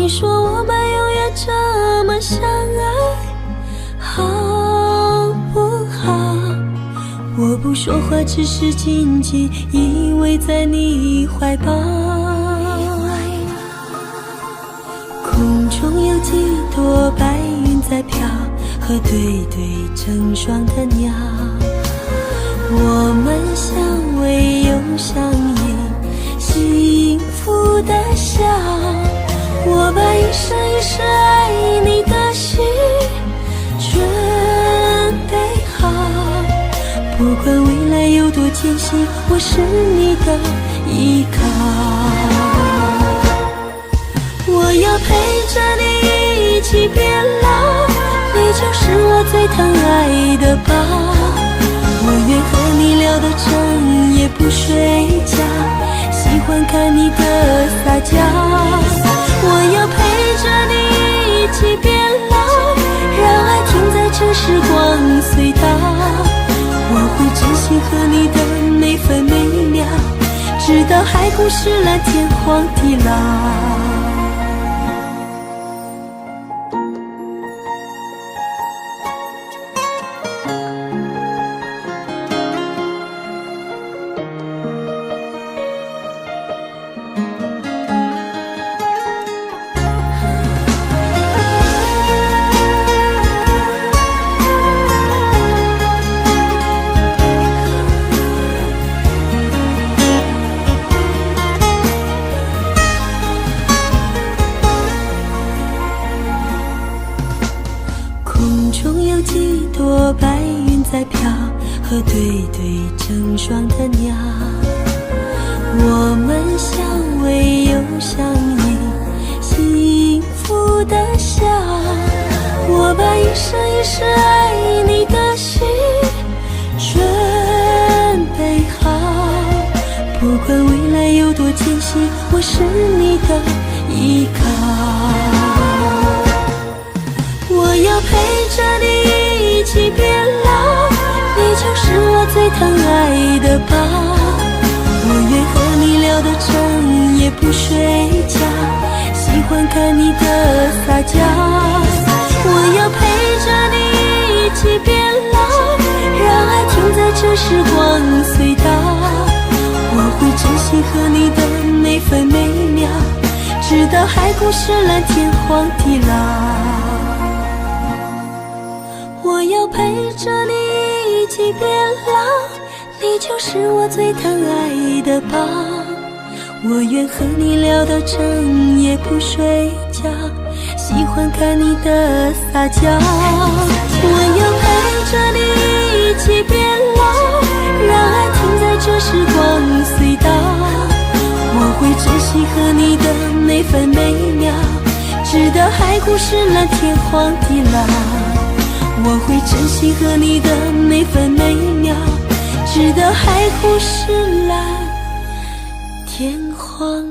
你说我们永远这么相爱，好不好？我不说话，只是紧紧依偎在你怀抱。空中有几朵白云在飘，和对对成双的鸟。我们相偎又相依，幸福的笑。我把一生一世爱你的心准备好，不管未来有多艰辛，我是你的依靠。我要陪着你一起变老，你就是我最疼爱的宝。我愿和你聊到整夜不睡觉，喜欢看你的撒娇。我要陪着你一起变老，让爱停在这时光隧道。我会珍惜和你的每分每秒，直到海枯石烂，天荒地老。几朵白云在飘，和对对成双的鸟。我们相偎又相依，幸福的笑。我把一生一世爱你的心准备好，不管未来有多艰辛，我是你的依靠。我要陪着你一起变老，你就是我最疼爱的宝。我愿和你聊到整夜不睡觉，喜欢看你的撒娇。我要陪着你一起变老，让爱停在这时光隧道。我会珍惜和你的每分每秒，直到海枯石烂，天荒地老。我要陪着你一起变老，你就是我最疼爱的宝。我愿和你聊到整夜不睡觉，喜欢看你的撒娇。我要陪着你一起变老，让爱停在这时光隧道。我会珍惜和你的每分每秒，直到海枯石烂，天荒地老。我会珍惜和你的每分每秒，直到海枯石烂，天荒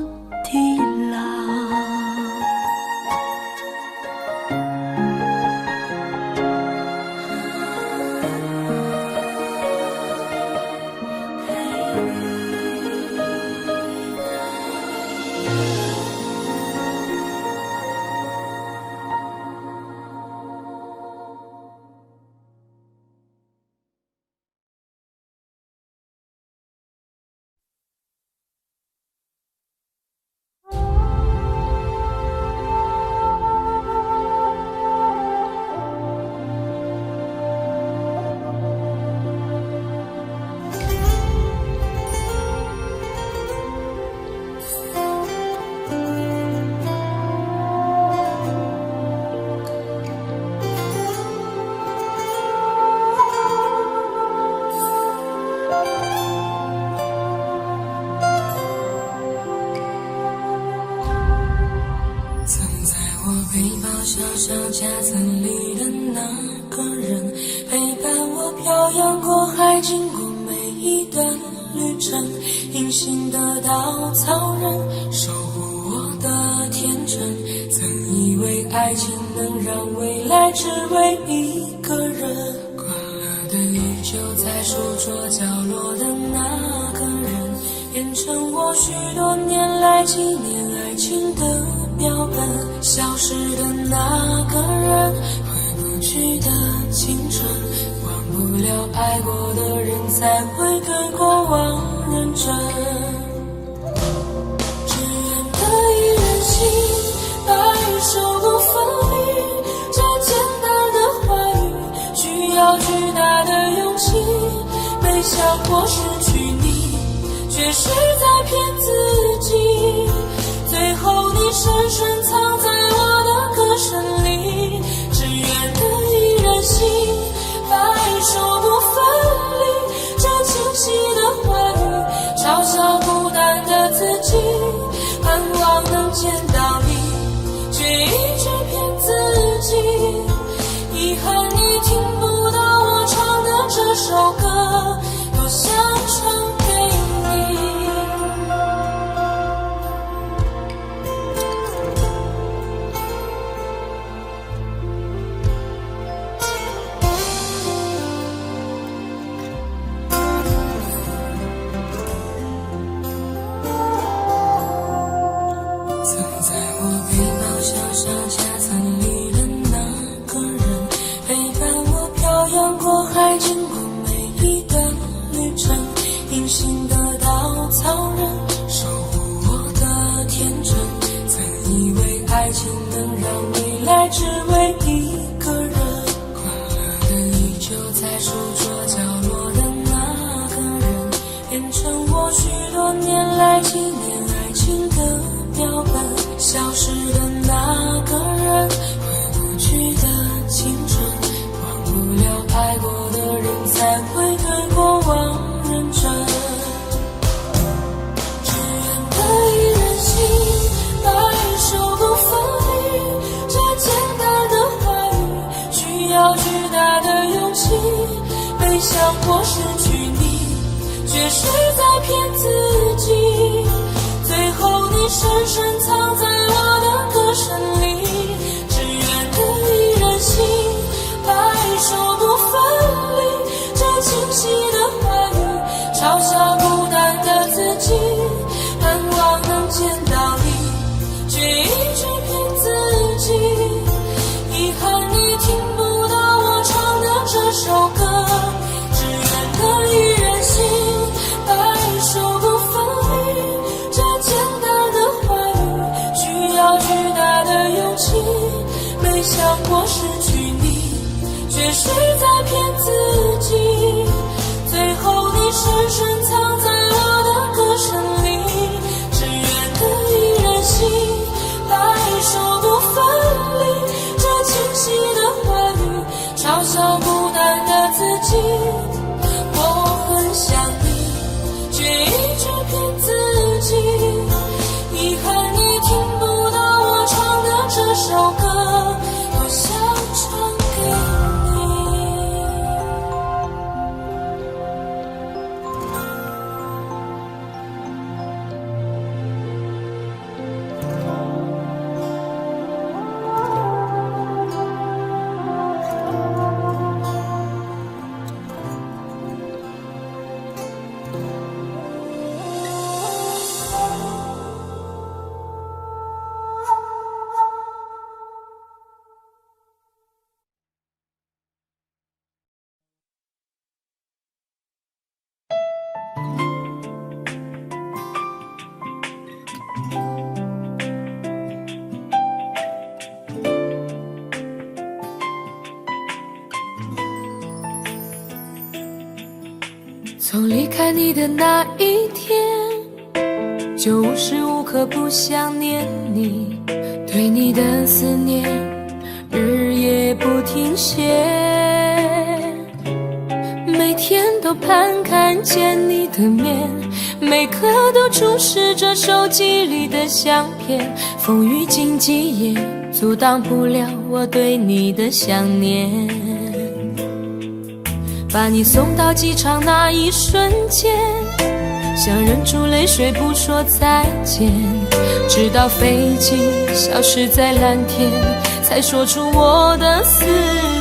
地老。背包小小夹层里的那个人，陪伴我漂洋过海，经过每一段旅程。隐形的稻草人，守护我的天真。曾以为爱情能让未来只为一个人，关了的依旧在书桌角落的那个人，变成我许多年来纪念爱情的标本。本，消失的那个人，回不去的青春，忘不了爱过的人，才会对过往认真。只愿得一人心，白首不分离，这简单的话语，需要巨大的勇气。没想过失去你，却是在骗自己。最后你深深藏在我的歌声里，只愿得一人心，白首不分离。这清晰的话语，嘲笑孤单的自己，盼望能见到你，却一直骗自己。遗憾你听不到我唱的这首歌，多想唱给你。曾在我背包小小夹层里的那个人，陪伴我漂洋过海，经过每一段旅程。隐形的稻草人，守护我的天真。曾以为爱情能让未来只为一个人，快乐的依旧在书桌角落的那个人，变成我许多年来纪念爱情的标本。消失的那个人，回不去的青春，忘不了爱过的人，才会对过往认真。只愿得一人心，白首不分离。这简单的话语，需要巨大的勇气。没想过失去你，却是在骗自己。最后你深深藏在我的歌声里，只愿得一人心，白首不分离。这清晰的话语，嘲笑孤单的自己，盼望能见到你，却一直骗自己。遗憾你听不到我唱的这首歌，只愿得一人心，白首不分离。这简单的话语，需要巨大的勇气。没想过失去你，却是在骗自己。最后你深深藏在我的歌声里，只愿得一人心，白首不分离。这清晰的话语，嘲笑孤单的自己。我很想你，却一直骗自己。遗憾你听不到我唱的这首歌，多想唱给你。从离开你的那一天，就无时无刻不想念你，对你的思念日夜不停歇，每天都盼看见你的面，每刻都注视着手机里的相片，风雨经济也阻挡不了我对你的想念。把你送到机场那一瞬间，想忍住泪水不说再见，直到飞机消失在蓝天，才说出我的思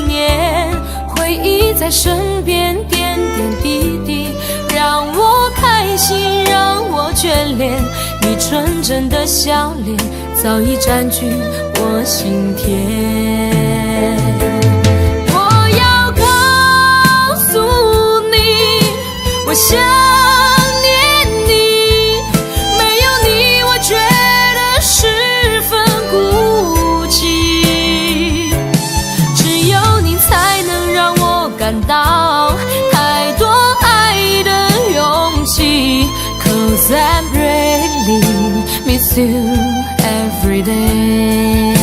念。回忆在身边点点滴滴，让我开心，让我眷恋。你纯真的笑脸早已占据我心田。我要告诉你，我想念你，没有你我觉得十分孤寂，只有你才能让我感到太多爱的勇气。 Cause I really miss you every day。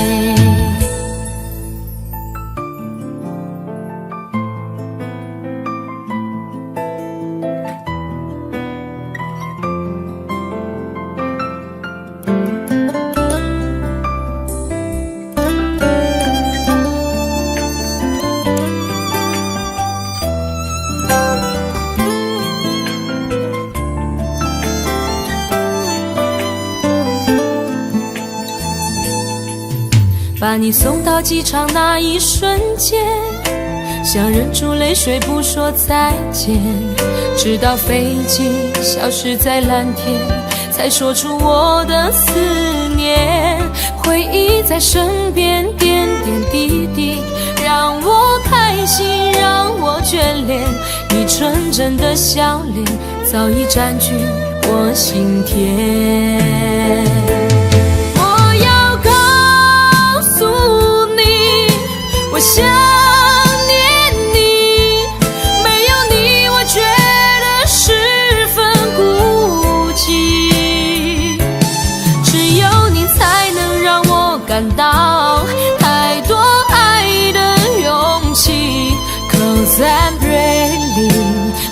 把你送到机场那一瞬间，想忍住泪水不说再见，直到飞机消失在蓝天，才说出我的思念。回忆在身边点点滴滴，让我开心，让我眷恋。你纯真的笑脸早已占据我心田。我想念你，没有你我觉得十分孤寂，只有你才能让我感到太多爱的勇气。 Cause I really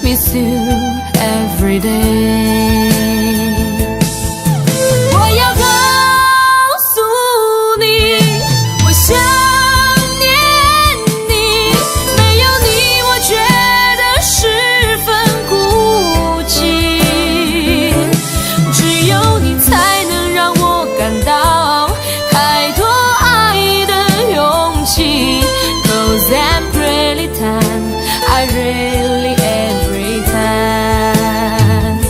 miss you every day。 我要告诉你，我想I really every time，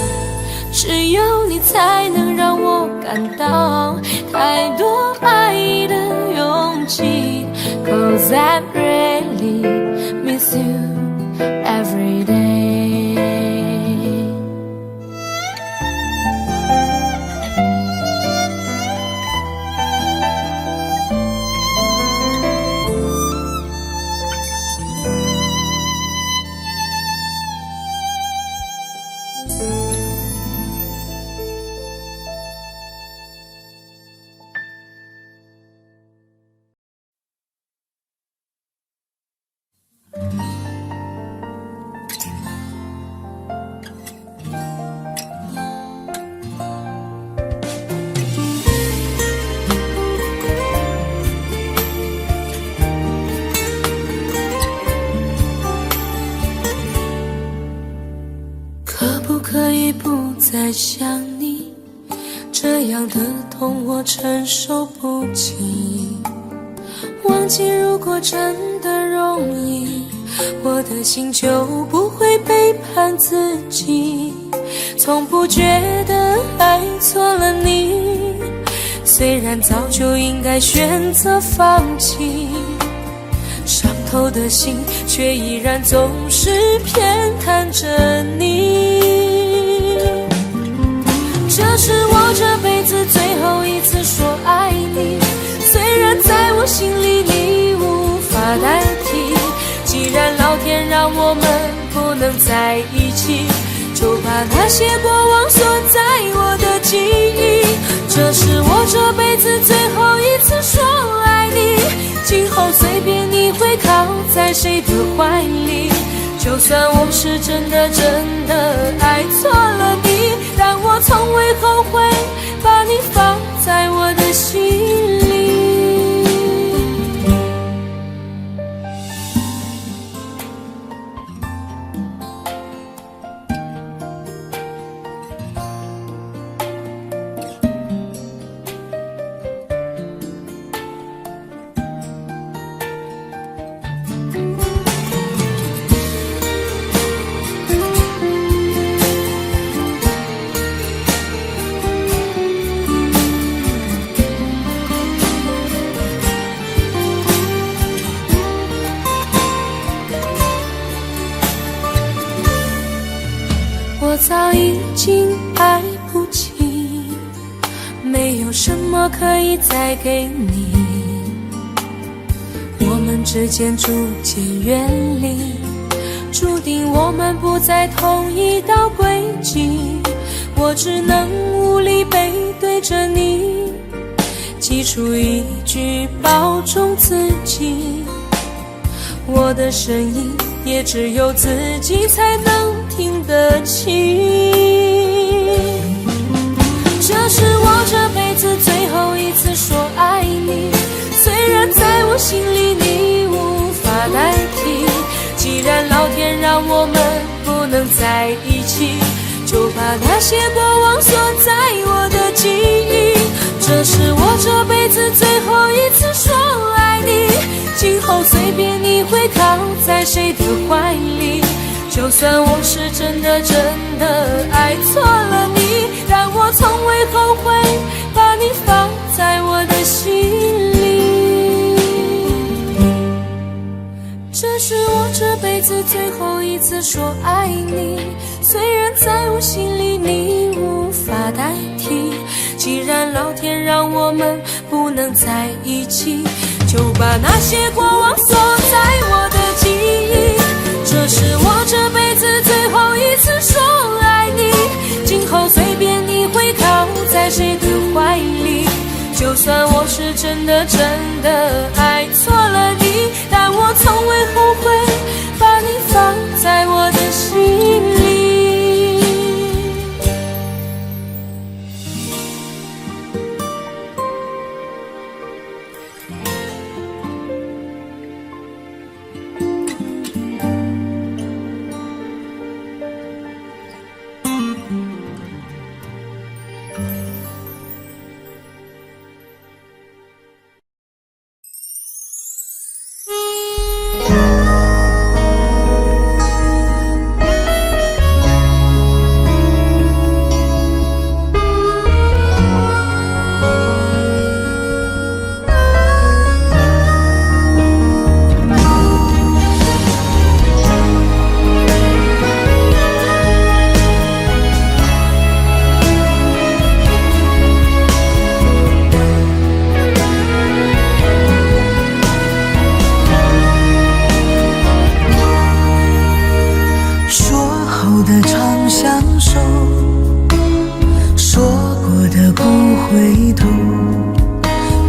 只有你才能让我感到太多爱的勇气。 Cause I really miss you every day。可以不再想你，这样的痛我承受不起。忘记如果真的容易，我的心就不会背叛自己。从不觉得爱错了你，虽然早就应该选择放弃，伤透的心却依然总是偏袒着你。这是我这辈子最后一次说爱你，虽然在我心里你无法代替。既然老天让我们不能在一起，就把那些过往锁在我的记忆。这是我这辈子最后一次说爱你，今后随便你会靠在谁的怀里。就算我是真的爱错了你，但我从未后悔把你放在我的心里。早已经来不及，没有什么可以再给你，我们之间逐渐远离，注定我们不在同一道轨迹，我只能无力背对着你，挤出一句保重自己，我的声音也只有自己才能听得清。这是我这辈子最后一次说爱你，虽然在我心里你无法代替，既然老天让我们不能在一起，就把那些过往锁在我的记忆。这是我这辈子最后一次说爱你，今后随便你会靠在谁的怀里，就算我是真的爱错了你，但我从未后悔把你放在我的心里。这是我这辈子最后一次说爱你，虽然在我心里你无法代替，既然老天让我们不能在一起，就把那些过往锁在我的记忆。这是我这辈子最后一次说爱你，今后随便你会靠在谁的怀里，就算我是真的爱错了你，但我从未后悔把你放在我的心里。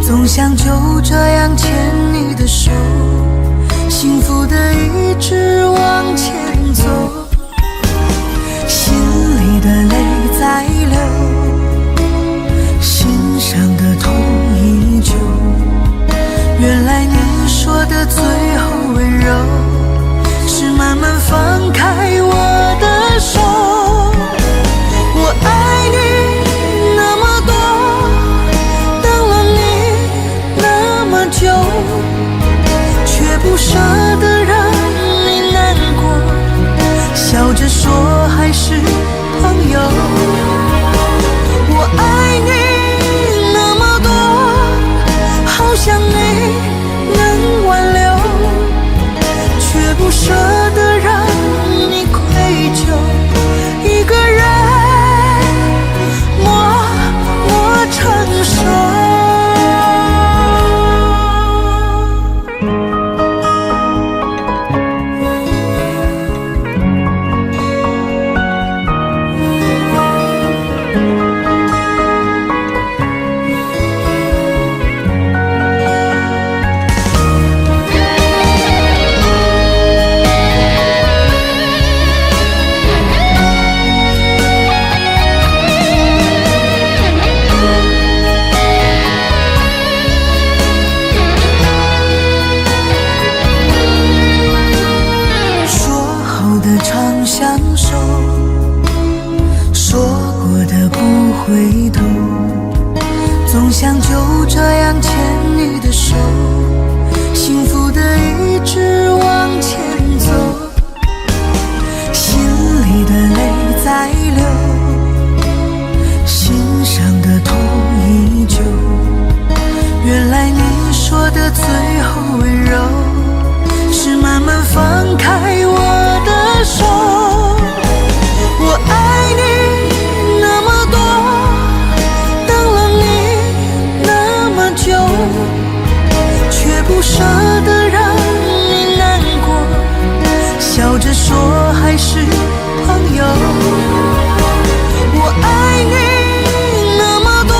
总想就这样牵你的手，幸福的一直往前走，心里的泪在流，心上的痛依旧。原来你说的最后温柔，是慢慢放开我的手。我爱你那么多，等了你那么久，却不舍得让你难过，笑着说还是朋友。我爱你那么多，好想你能挽留，却不舍得让你愧疚，一个人默默承受。相守，说过的不回头，总想就这样牵你的手，幸福的一直往前走，心里的泪在流，心上的痛依旧。原来你说的最后温柔，是慢慢放开我的手。我爱却不舍得让你难过，笑着说还是朋友。我爱你那么多，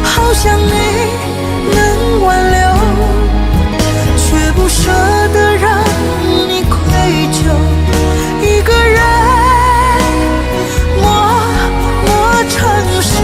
好想你能挽留，却不舍得让你愧疚，一个人默默承受。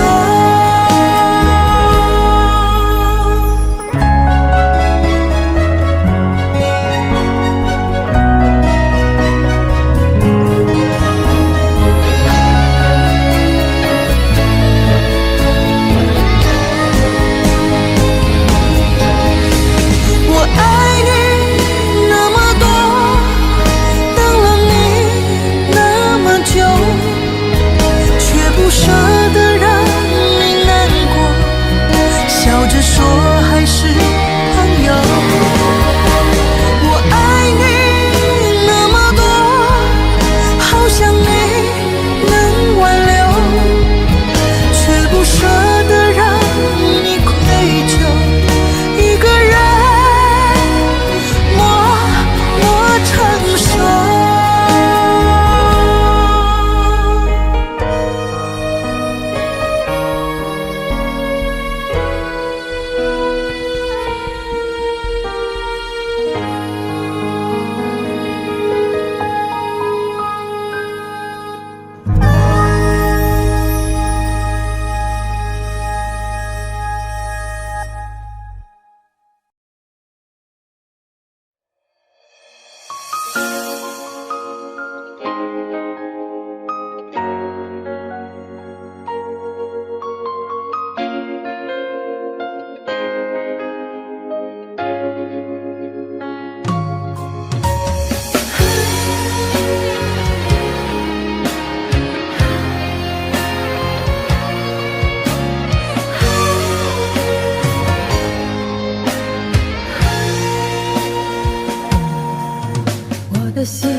我的心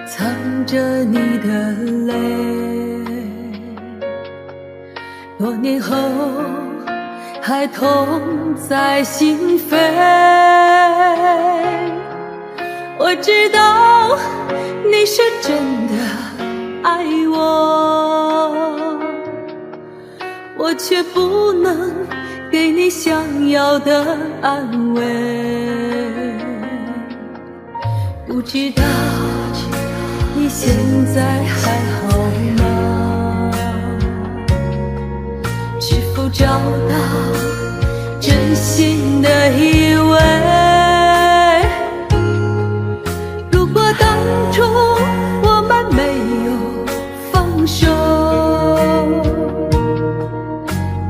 藏着你的泪，多年后还痛在心扉。我知道你是真的爱我，我却不能给你想要的安慰。不知道你现在还好吗？是否找到真心的依偎？如果当初我们没有放手，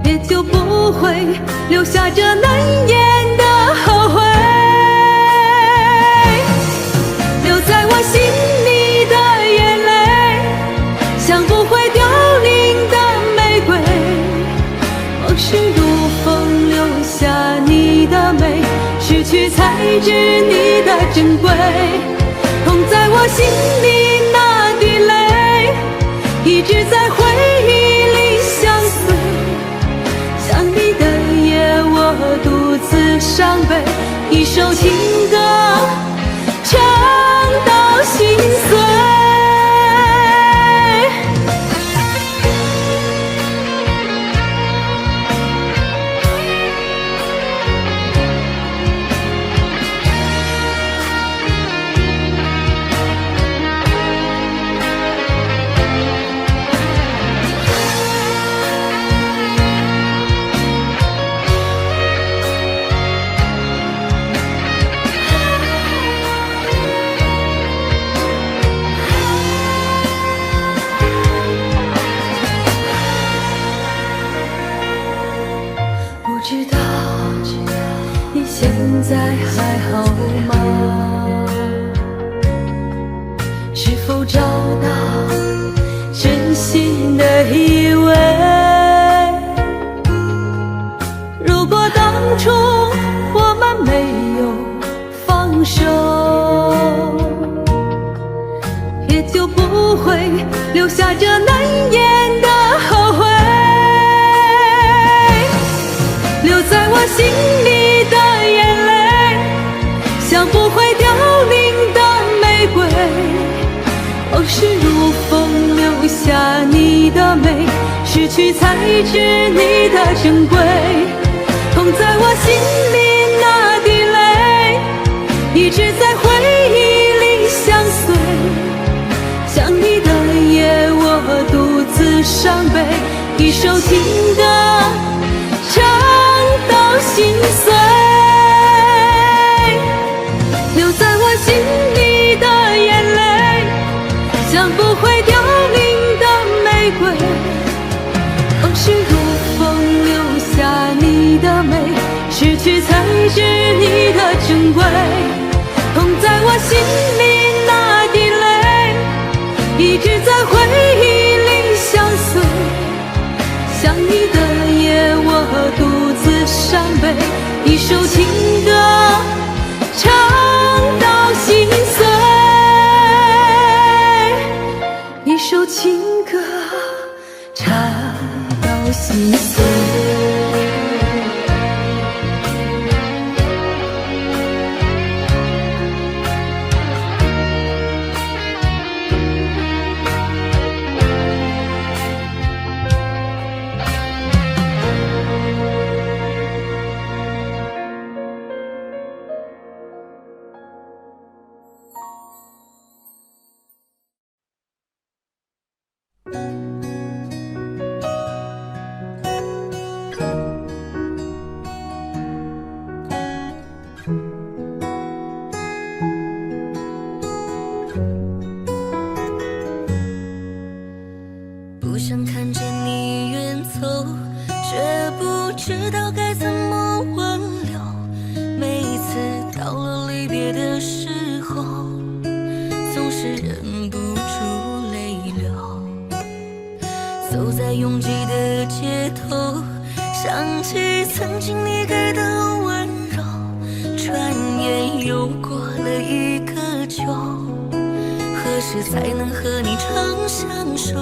也就不会留下这难言的后悔。在我心里的眼泪，像不会凋零的玫瑰，往事如风留下你的美，失去才知你的珍贵。痛在我心里那滴泪，一直在回忆里相随。想你的夜，我独自伤悲，一首情歌唱到心碎。不知道你现在还好吗？是否找到真心的依偎？如果当初我们没有放手，也就不会留下这难言的后悔。我心里的眼泪，像不会凋零的玫瑰。往事如风，留下你的美，失去才知你的珍贵。痛在我心里那滴泪，一直在回忆里相随。想你的夜，我独自伤悲，一首情歌唱到心碎。留在我心里的眼泪，像不会凋零的玫瑰。往事如风，留下你的美，失去才知你的珍贵。痛在我心里那滴泪，一直在回忆里相随。想你的夜，我独自伤悲，一首情歌唱到心碎。一首情歌唱到心碎。不想看见你远走，却不知道该怎么挽留。每一次到了离别的时候，总是忍不住泪流。走在拥挤的街头，想起曾经你给的温柔，转眼又过了一个秋，何时才能和你长相守？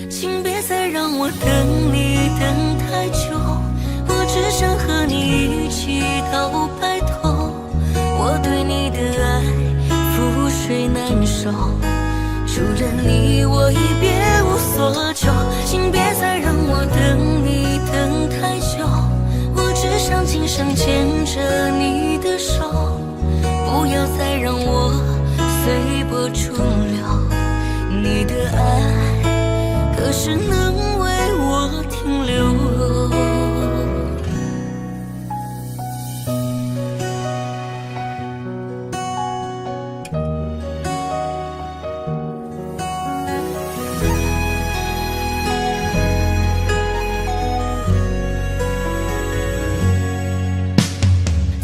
请别再让我等你等太久，我只想和你一起到白头。我对你的爱覆水难收，除了你我已别无所求。请别再让我等你等太久，我只想今生牵着你的手。不要再让我随波逐流，你的爱何时能为我停留？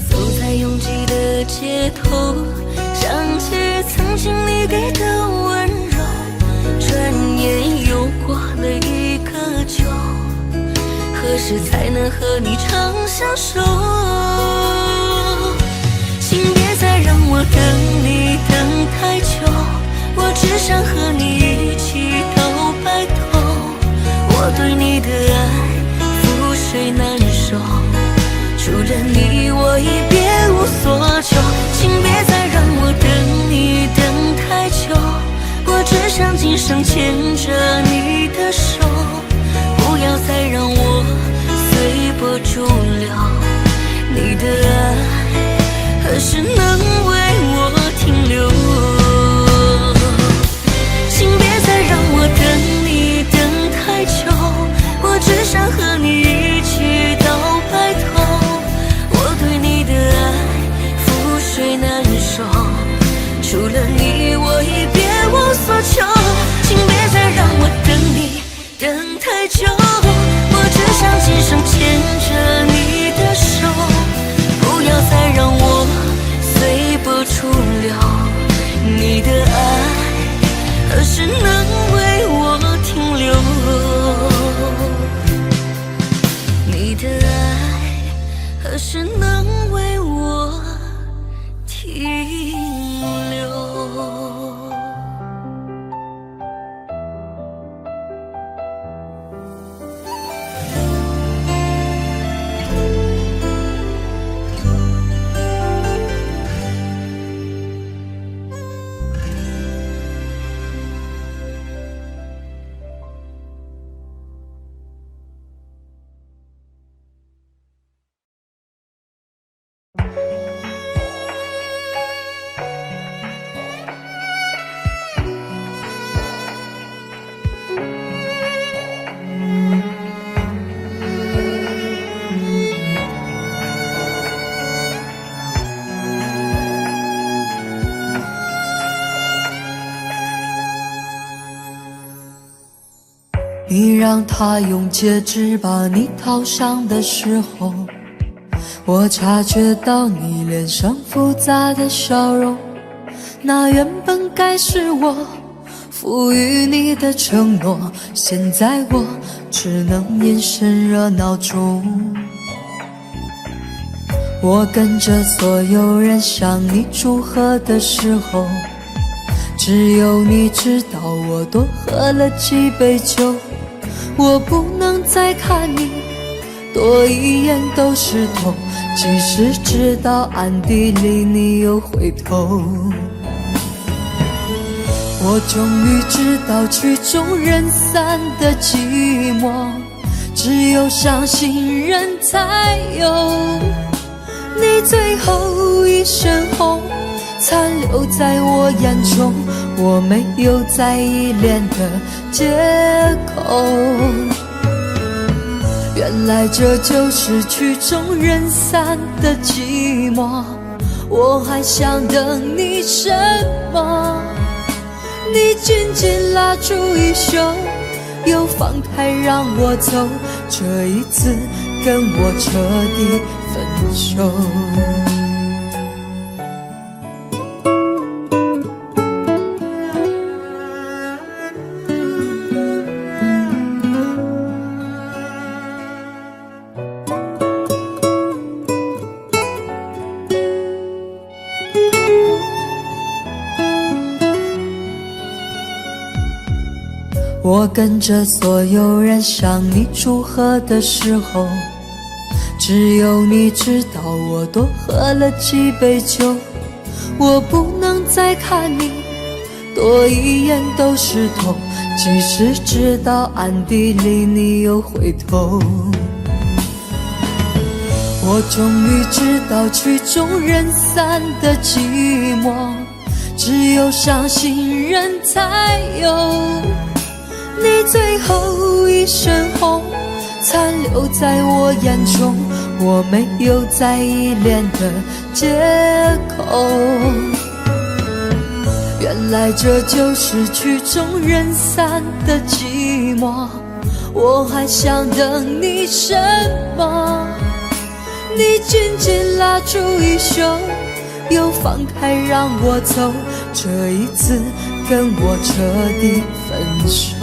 走在拥挤的街头，想起曾经你给的温柔，转眼又过了一个秋，何时才能和你长相守？请别再让我等你等太久，我只想和你一起到白头。我对你的爱覆水难收，除了你我已别无所求。请别再让我等你等太久，我只想今生牵着你的手。不要再让我随波逐流，你的爱何时能为我停留？请别再让我等你等太久，我只想和你一起到白头。我对你的爱覆水难收，除了你我已别无所求。请别再让我等你等太久，我只想今生牵着你的手。不要再让我随波逐流，你的爱何时能为我停留？你的爱何时能为我停留？当他用戒指把你套上的时候，我察觉到你脸上复杂的笑容，那原本该是我赋予你的承诺，现在我只能眼神热闹中。我跟着所有人向你祝贺的时候，只有你知道我多喝了几杯酒。我不能再看你多一眼都是痛，即使知道暗地里你又回头。我终于知道曲终人散的寂寞，只有伤心人才有。你最后一身红残留在我眼中，我没有再依恋的借口。原来这就是曲终人散的寂寞，我还想等你什么？你紧紧拉住衣袖，又放开让我走，这一次跟我彻底分手。我跟着所有人向你祝贺的时候，只有你知道我多喝了几杯酒。我不能再看你多一眼都是痛，即使知道暗地里你又回头。我终于知道曲终人散的寂寞，只有伤心人才有。你最后一身红残留在我眼中，我没有再依恋的借口。原来这就是曲终人散的寂寞，我还想等你什么？你紧紧拉住衣袖，又放开让我走，这一次跟我彻底分手。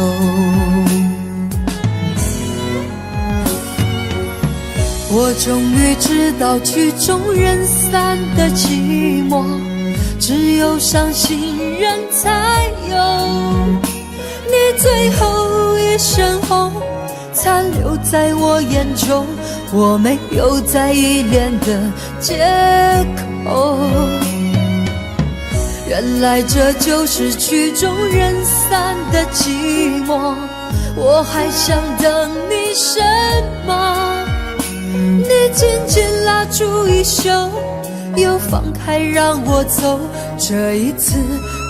我终于知道曲终人散的寂寞，只有伤心人才有。你最后一身红残留在我眼中，我没有再依恋的借口。原来这就是曲终人散的寂寞，我还想等你什么？你紧紧拉住衣袖，又放开让我走，这一次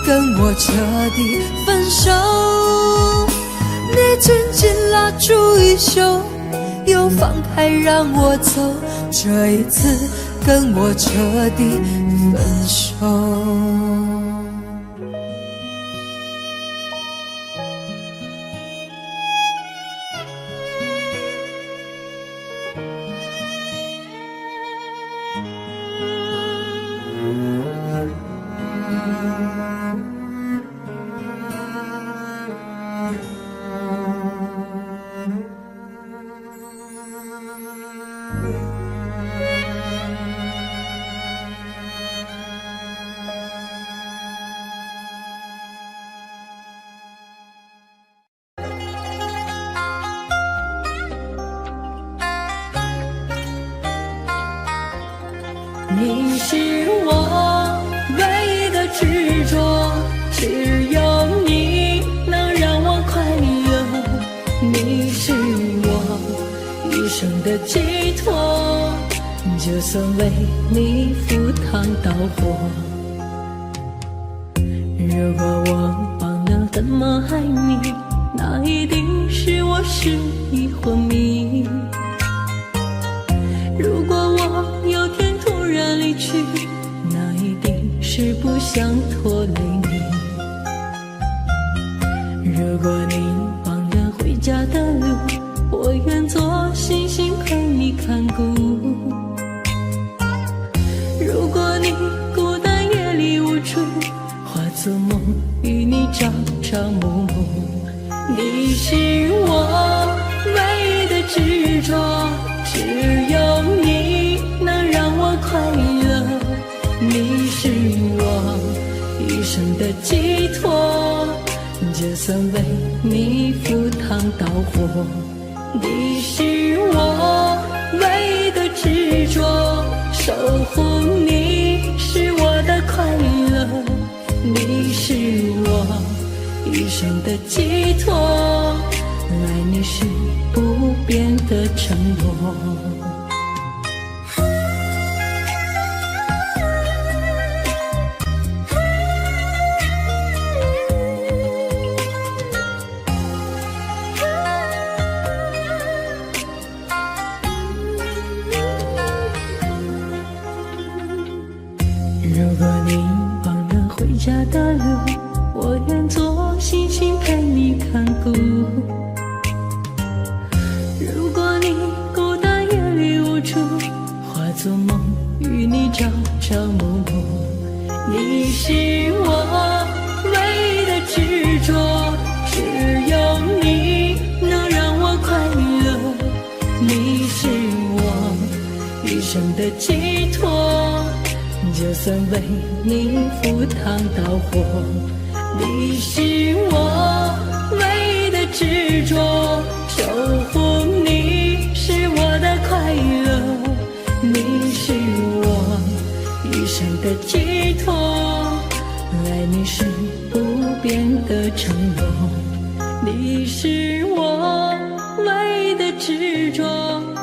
跟我彻底分手。你紧紧拉住衣袖，又放开让我走，这一次跟我彻底分手。你是我唯一的执着，只有你能让我快乐。你是我一生的寄托，就算为你赴汤蹈火。如果我忘了怎么爱你，那一定是我失忆昏迷。如果我有天突然离去，那一定是不想拖累你。如果你忘了回家的路，朝暮暮。你是我唯一的执着，只有你能让我快乐。你是我一生的寄托，就算为你赴汤蹈火。你是我唯一的执着，守护你是我的快乐。你是我一生的寄托，爱你是不变的承诺。如果你忘了回家的路，我愿做星星陪你看顾。如果你孤单夜里无助，化作梦与你朝朝暮暮。你是我唯一的执着，只有你能让我快乐。你是我一生的寄托，就算为你赴汤蹈火。你是我唯一的执着，守护你是我的快乐。你是我一生的寄托，爱你是不变的承诺。你是我唯一的执着，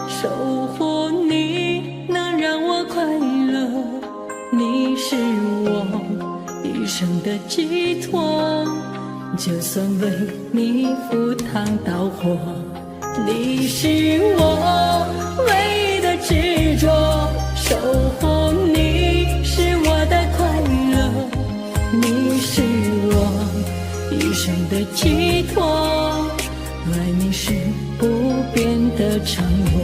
守护你能让我快乐。你是我一生的寄托，就算为你赴汤蹈火。你是我唯一的执着，守护你是我的快乐。你是我一生的寄托，爱你是不变的承诺。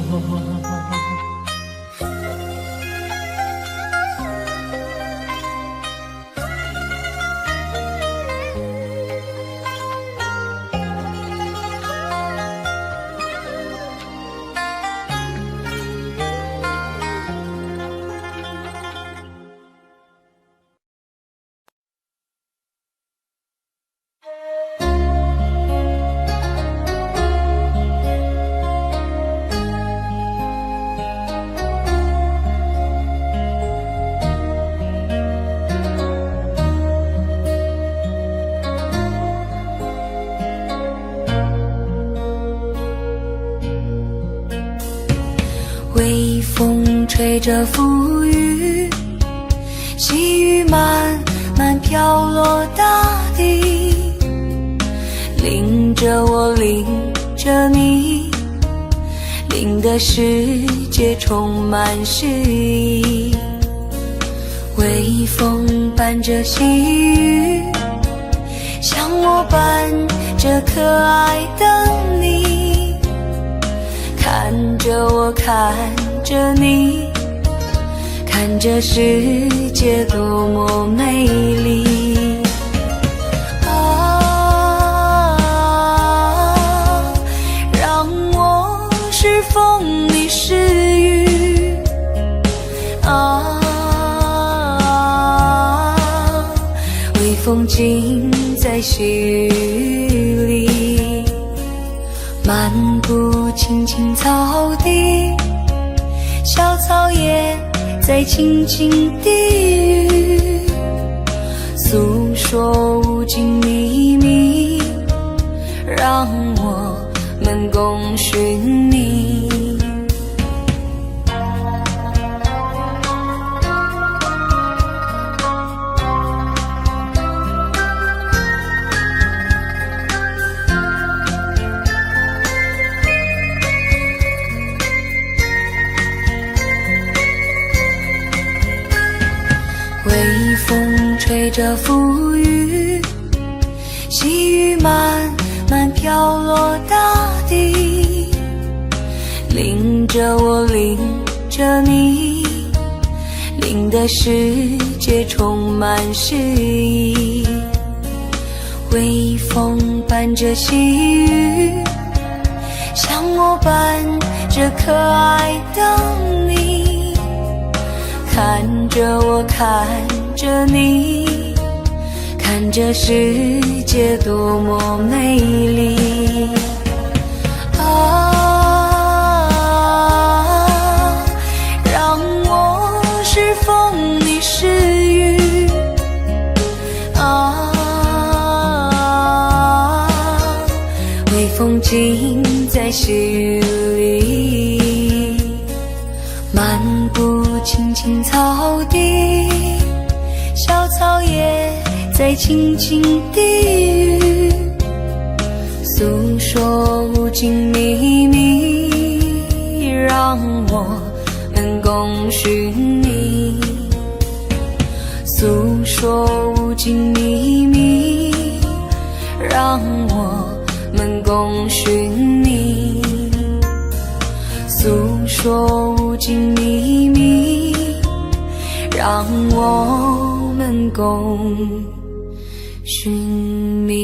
微风吹着浮雨，细雨慢慢飘落大地，淋着我，淋着你，淋的世界充满诗意。微风伴着细雨，像我伴着可爱的你，看着我，看着你，看着世界多么美丽。啊，让我是风，你是雨。啊，微风尽在细雨里，漫步青青草地，小草也在轻轻低语，诉说无尽秘密，让我们共寻觅。微风吹着浮雨，细雨慢慢飘落大地，淋着我，淋着你，淋的世界充满诗意。微风伴着细雨，像我伴着可爱的你，看着我，看着你，看这世界多么美丽啊！让我是风，你是雨啊！微风尽在细雨里，漫步青青草地，小草也在轻轻低语，诉说无尽秘密，让我们共寻觅。诉说无尽秘密，让我们共寻觅。诉说无尽秘密，让我们共寻觅。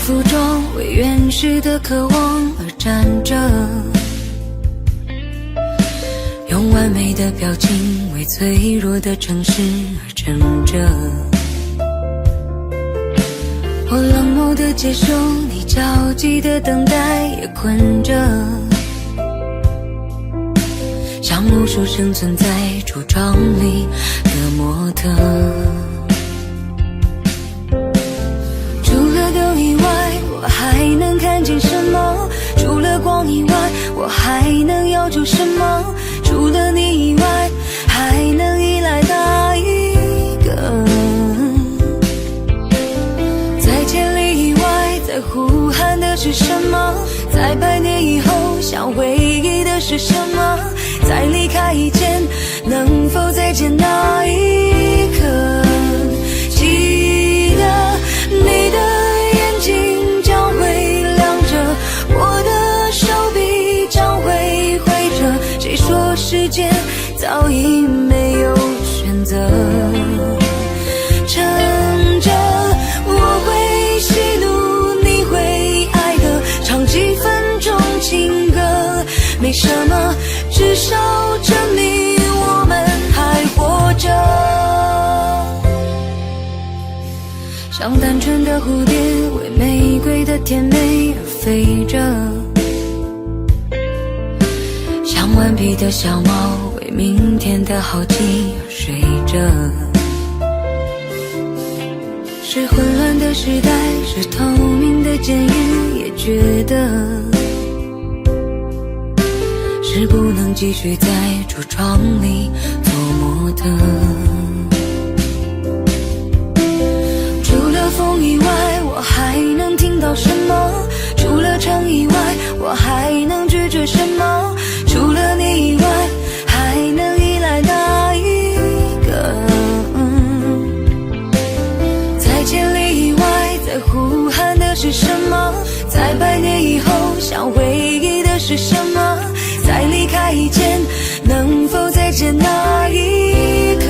服装为原始的渴望而站着，用完美的表情为脆弱的城市而撑着。我冷漠的接受你焦急的等待，也困着，像无数生存在橱窗里的模特。以外，我还能看见什么？除了光以外，我还能要求什么？除了你以外，还能依赖哪一个？在千里以外，在呼喊的是什么？在100年以后，想回忆的是什么？在离开以前，能否再见那一刻？记得你的眼睛将会亮着，我的手臂将会挥着，谁说时间早已没有选择？撑着我会喜怒，你会爱的，唱几分钟情歌，没什么，至少证明我们还活着。像单纯的蝴蝶，为玫瑰的甜美而飞着，像顽皮的小猫，为明天的好奇而睡着。是混乱的时代，是透明的监狱，也觉得是不能继续在橱窗里做模特。除了风以外，我还能听到什么？除了城以外，我还能拒绝什么？除了你以外，还能依赖哪一个？在千里以外，在呼喊的是什么？在100年以后，想回忆的是什么？在离开以前，能否再见那一刻？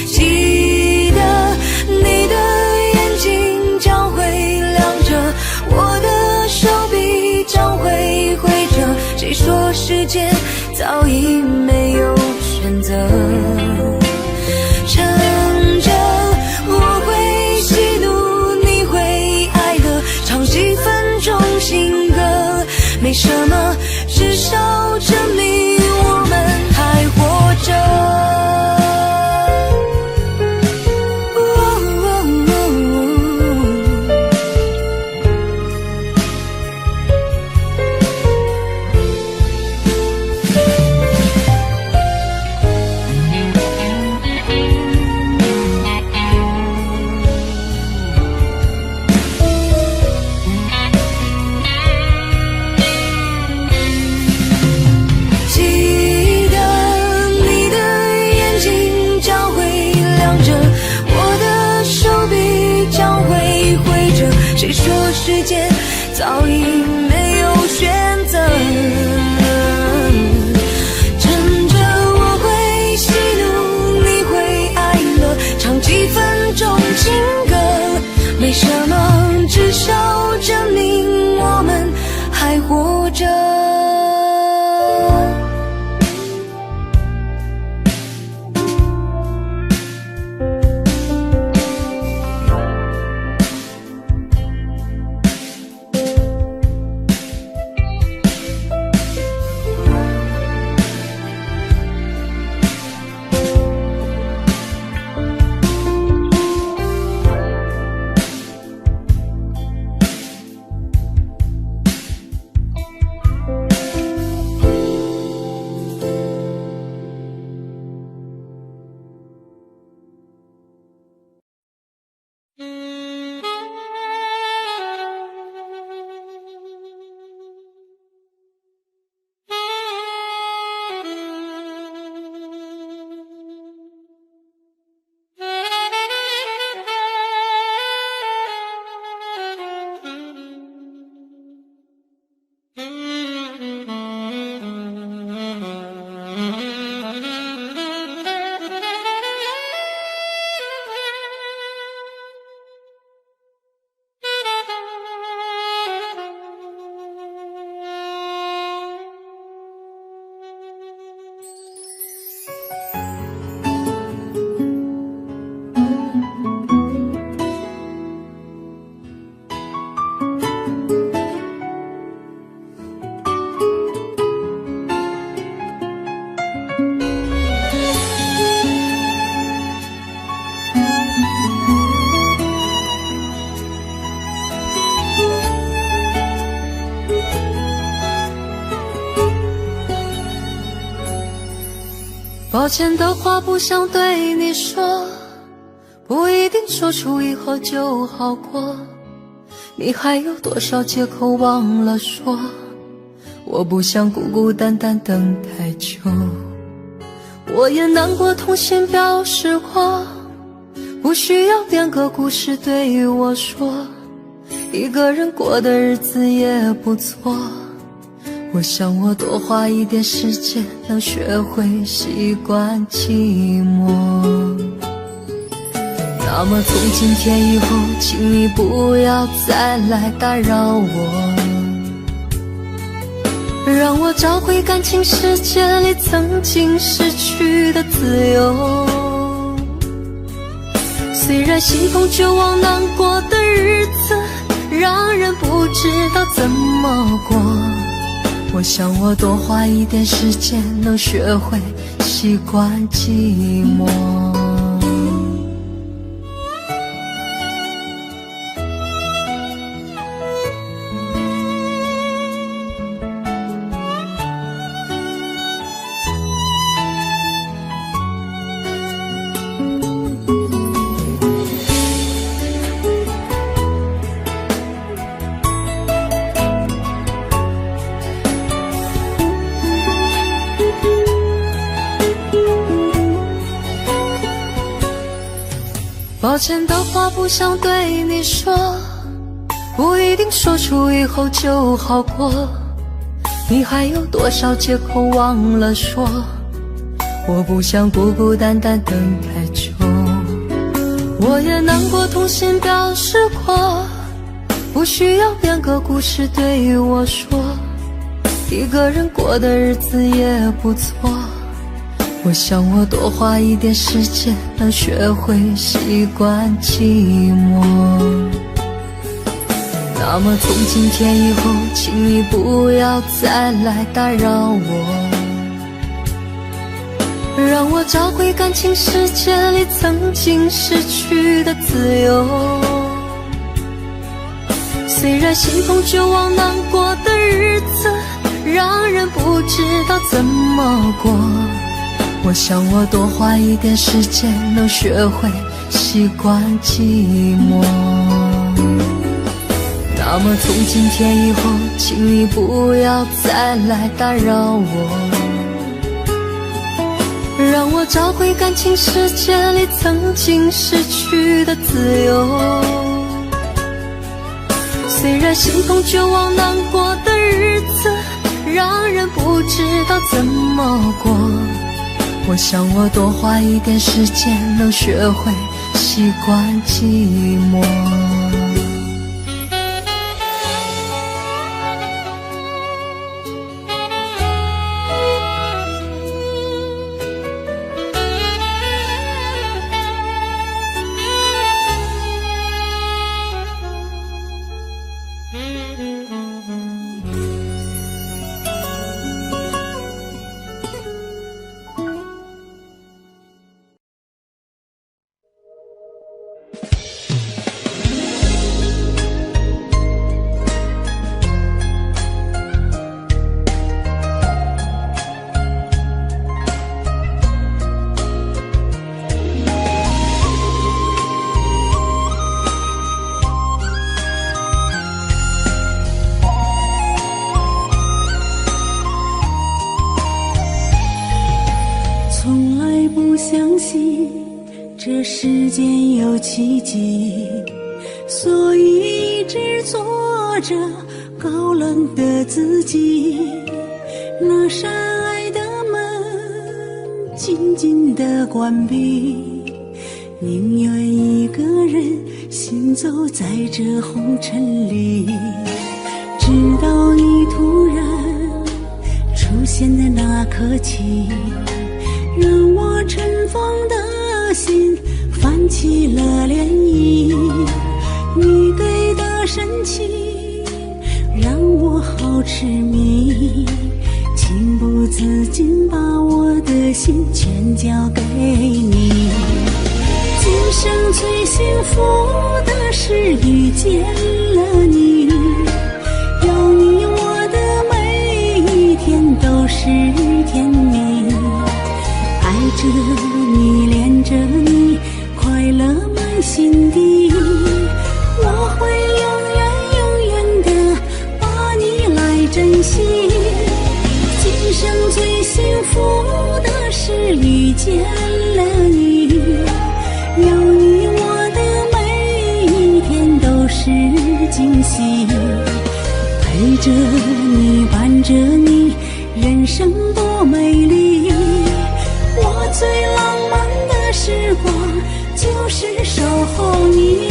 记得你的眼睛将会亮着，我的手臂将会挥着，谁说时间早谁说世界早已没有选择？趁着我会喜怒，你会哀乐，唱几分钟情歌，没什么，至少证明我们还活着。抱歉的话不想对你说，不一定说出以后就好过。你还有多少借口忘了说？我不想孤孤单单等太久。我也难过，痛心表示过，不需要编个故事对我说，一个人过的日子也不错。我想我多花一点时间，能学会习惯寂寞。那么从今天以后，请你不要再来打扰我，让我找回感情世界里曾经失去的自由。虽然心痛绝望难过的日子，让人不知道怎么过，我想我多花一点时间，能学会习惯寂寞。抱歉的话不想对你说，不一定说出以后就好过。你还有多少借口忘了说？我不想孤孤单单等太久。我也难过，痛心表示过，不需要编个故事对我说，一个人过的日子也不错。我想我多花一点时间，能学会习惯寂寞。那么从今天以后，请你不要再来打扰我，让我找回感情世界里曾经失去的自由。虽然心痛绝望难过的日子，让人不知道怎么过，我想我多花一点时间，能学会习惯寂寞。那么从今天以后，请你不要再来打扰我，让我找回感情世界里曾经失去的自由。虽然心痛绝望难过的日子让人不知道怎么过，我想我多花一点时间能学会习惯寂寞。从来不相信这世间有奇迹，所以一直做着高冷的自己。那扇爱的门紧紧地关闭，宁愿一个人行走在这红尘里，直到你突然出现的那刻起，让我尘封的心泛起了涟漪。你给的深情让我好痴迷，情不自禁把我的心全交给你。今生最幸福的是遇见了你，有你我的每一天都是甜蜜，爱着你恋着你快乐满心底，我会永远的把你来珍惜。今生最幸福的是遇见了你，有你我的每一天都是惊喜，陪着你伴着你人生多美丽。我最浪漫的时光就是守候你。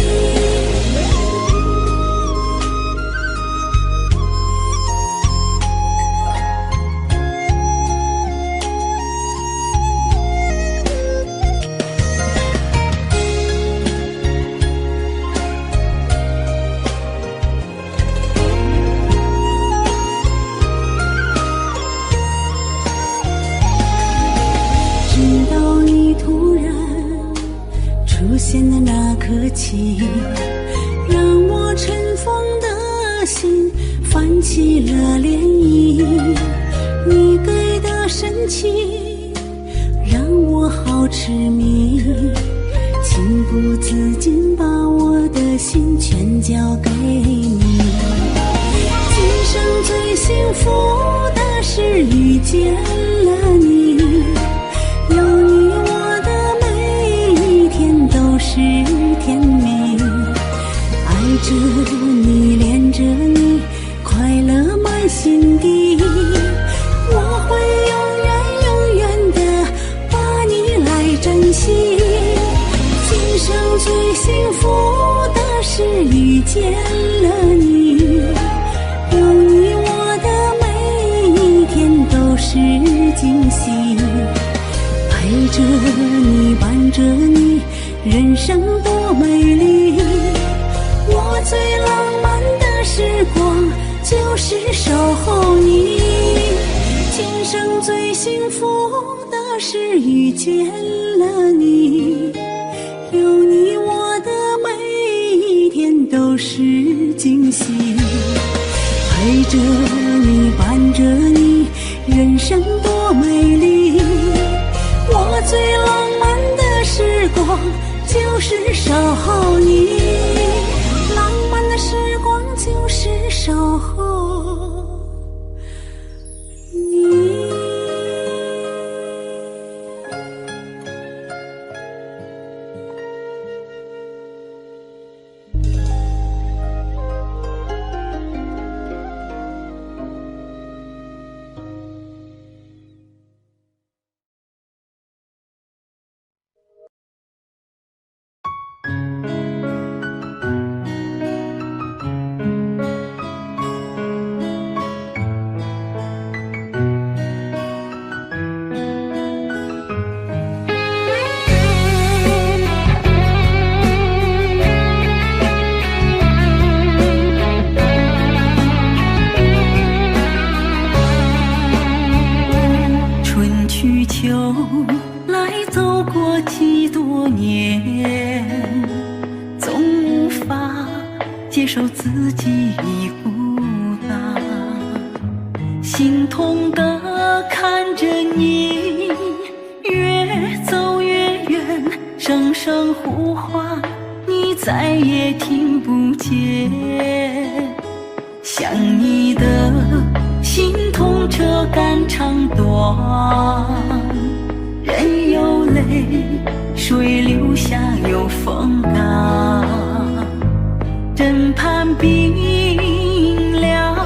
出现的那刻起，让我尘封的心泛起了涟漪。你给的深情让我好痴迷，情不自禁把我的心全交给你。今生最幸福的是遇见了你，有你我的每一天都是甜蜜，爱着你恋着你快乐满心底，我会永远的把你来珍惜。今生最幸福的是遇见了你，有你我的每一天都是惊喜，陪着你伴着你人生多美丽。我最浪漫的时光就是守候你，今生最幸福的是遇见了你，有你我的每一天都是惊喜，陪着你伴着你人生多美丽。我最浪漫的时光就是守候你，浪漫的时光就是守候你。接受自己孤单，心痛地看着你越走越远，声声呼唤你再也听不见。想你的心痛这肝肠断，人有泪水流下有风干，枕畔冰凉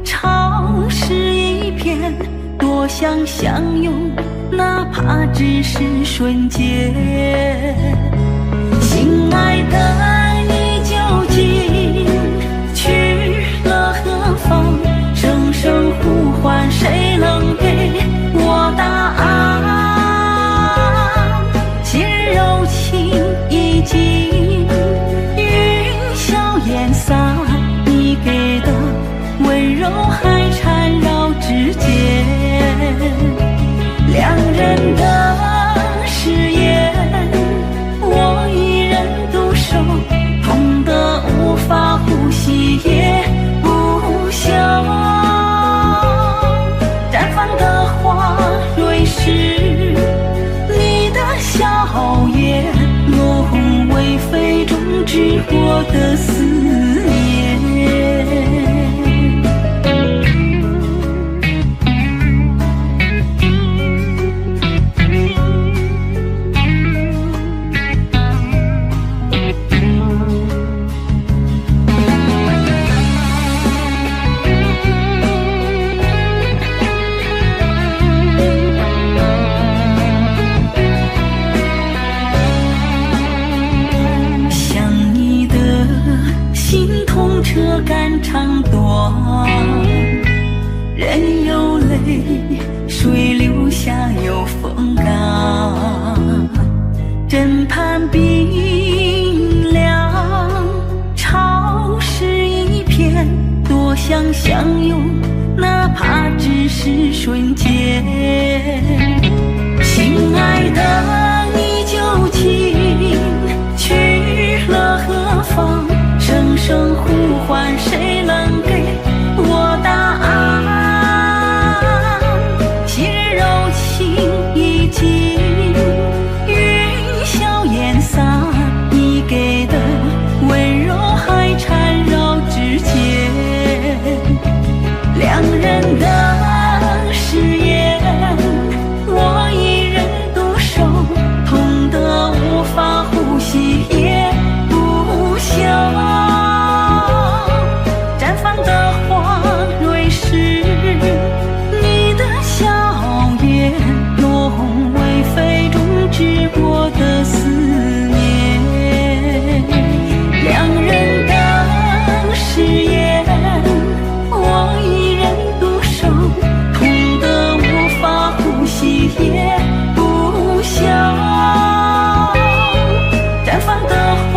潮湿一片，多想相拥哪怕只是瞬间。心爱的你究竟去了何方，声声呼唤谁能给我答案。昔日柔情已经云消烟散，你给的温柔还缠绕指尖。两人的誓言我一人独守，痛得无法呼吸也不休。绽放的花蕊是你的笑颜，落红为飞终止我的思念。这肝肠断，人有泪水流下有风干，枕畔冰凉潮湿一片，多想相拥哪怕只是瞬间。心爱的你究竟去了何方，声声呼唤谁能给我答案。昔日柔情已经云消烟散，你给的温柔还缠绕指尖。两人的誓言我一人独守，痛得无法呼吸也不休。我的思念，两人的誓言我一人独守，痛得无法呼吸也不休。绽放的花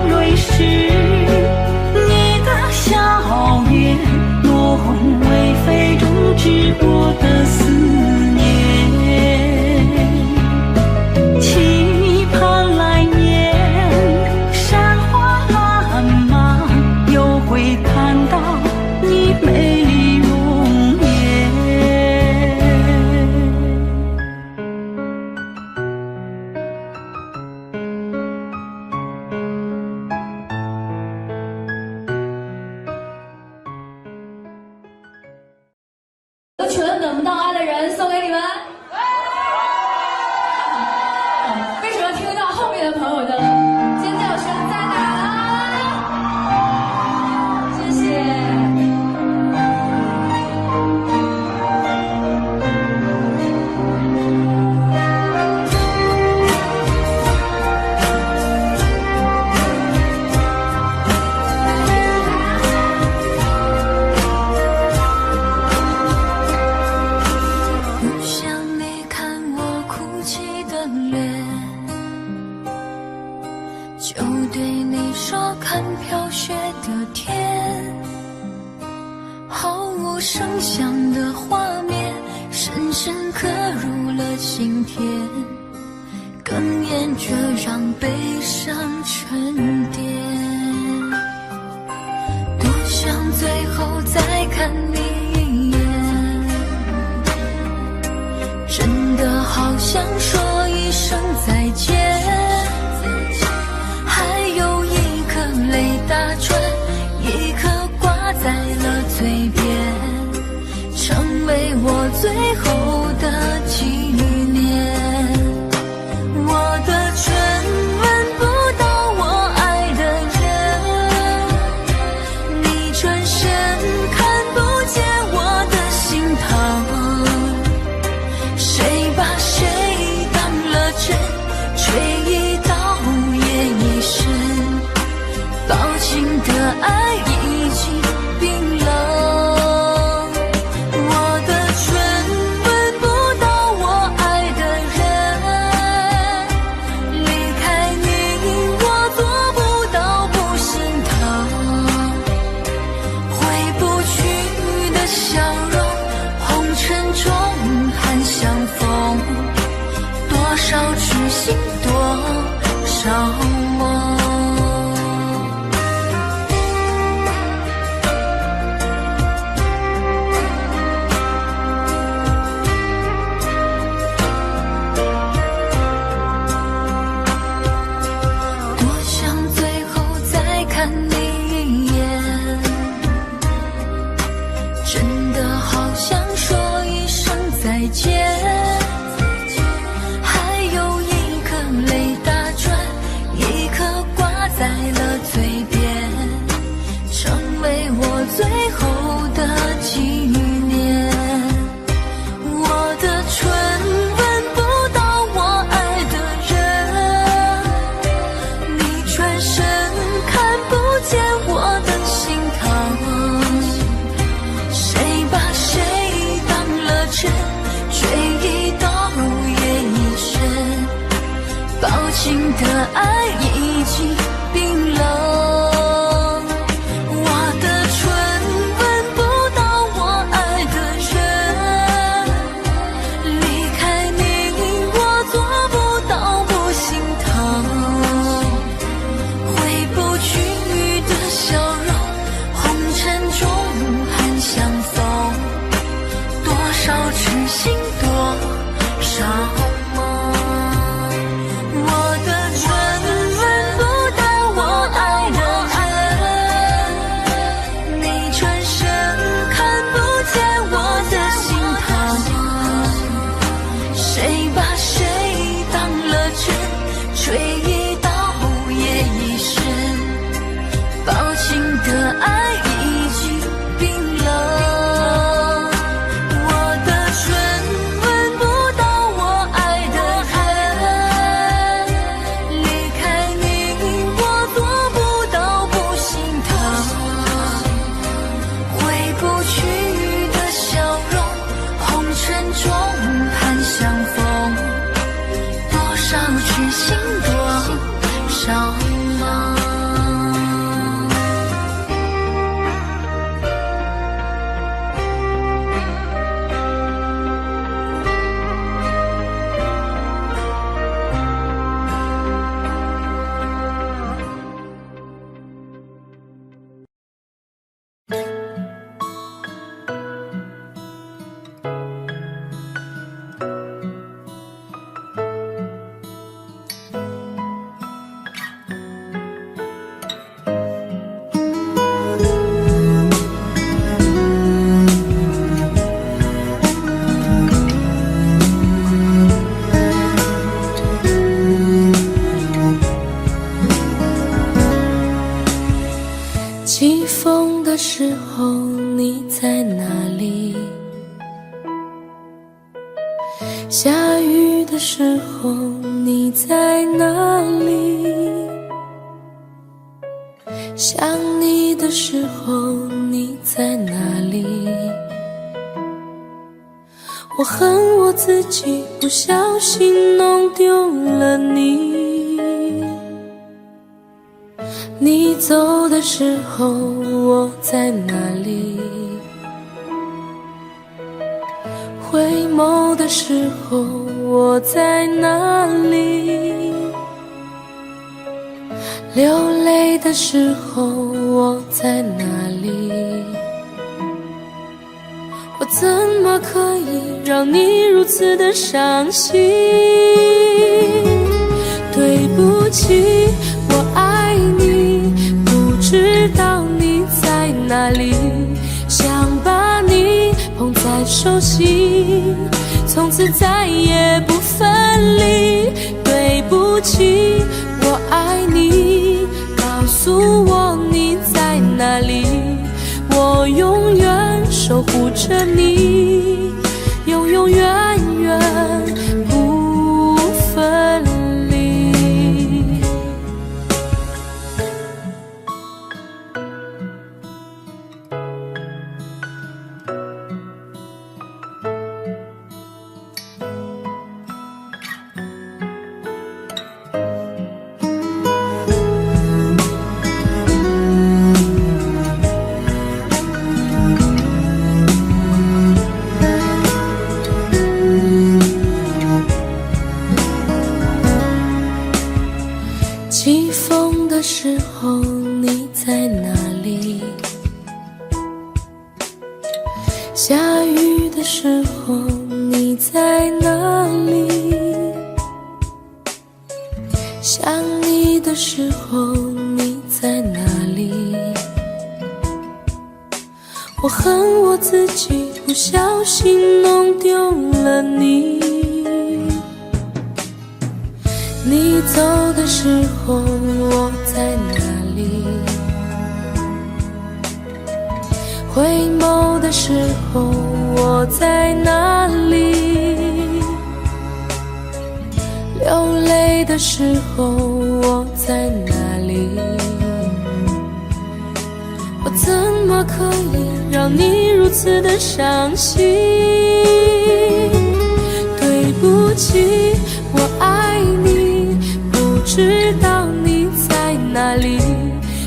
蕊是你的笑颜，落红为飞终止我的思念。期盼来年山花烂漫，又会看到你美丽容颜。歌曲《等不到爱的人》送给你们。为什么听到后面的朋友的尖叫声在哪啊？谢谢。不想你看我哭泣的脸，就对你说看飘雪的天，毫无声响的画面深深刻入了心田，哽咽着让悲伤沉淀。看你一眼，真的好想说一声再见，还有一颗泪打转，一颗挂在了嘴边，成为我最后的纪念。我的唇吻不到我爱的人，你转身看不见我的心疼，谁把谁当了真，吹一刀也一深，抱紧的爱已经冰冷。多少痴心，多少梦。多想最后再看你一眼，真的好想说一声再见。在了嘴边，成为我最后的纪念。我的唇吻不到我爱的人，你转身看不见我的心疼，谁把谁当了真，吹一刀也一深，抱紧的爱已经冰冷。我的唇吻不到我爱的人，离开你我做不到不心疼，回不去的笑容，红尘中还相逢，多少痴心，多少梦。我的唇吻不到我爱的人，你转身看不见我的心疼，谁把谁当了真，吹一刀也一深，抱紧的爱已经冰冷。我的唇吻不到我爱的人，离开你我做不到不心疼，回不去的笑容，红尘中还相逢，多少痴心，多少梦。起风的时候你在哪里？下雨的时候你在哪里？想你的时候你在哪里？我恨我自己不小心弄丢了你。你走的时候我在哪里？回眸的时候我在哪里？流泪的时候我在哪里？怎么可以让你如此的伤心？对不起，我爱你，不知道你在哪里，想把你捧在手心，从此再也不分离。对不起，我爱你，告诉我你在哪里，我永远守护着你，永永远远不分离。起风的时候你在哪里？下雨的时候你在哪里？想你的时候你在哪里？我恨我自己不小心弄丢了你。你走的时候我在哪里？回眸的时候我在哪里？流泪的时候我在哪里？我怎么可以让你如此的伤心？对不起，我爱你，不知道你在哪里，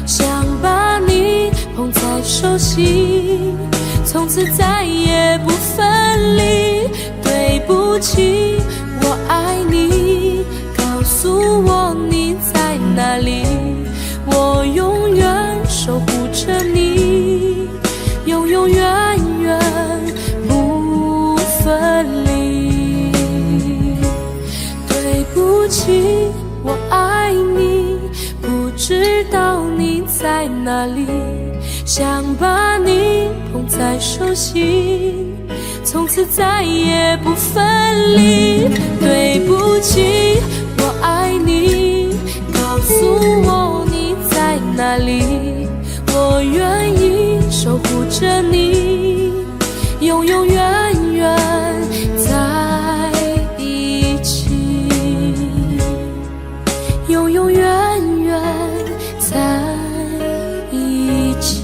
想把你捧在手心，从此再也不分离。对不起，我爱你，告诉我你在哪里，我永远守护着你，永永远远不分离。对不起，我爱你，不知道你在哪里，想把你捧在手心，从此再也不分离。对不起，我爱你，告诉我你在哪里，我愿意守护着你，永永远远在一起，永永远远在一起。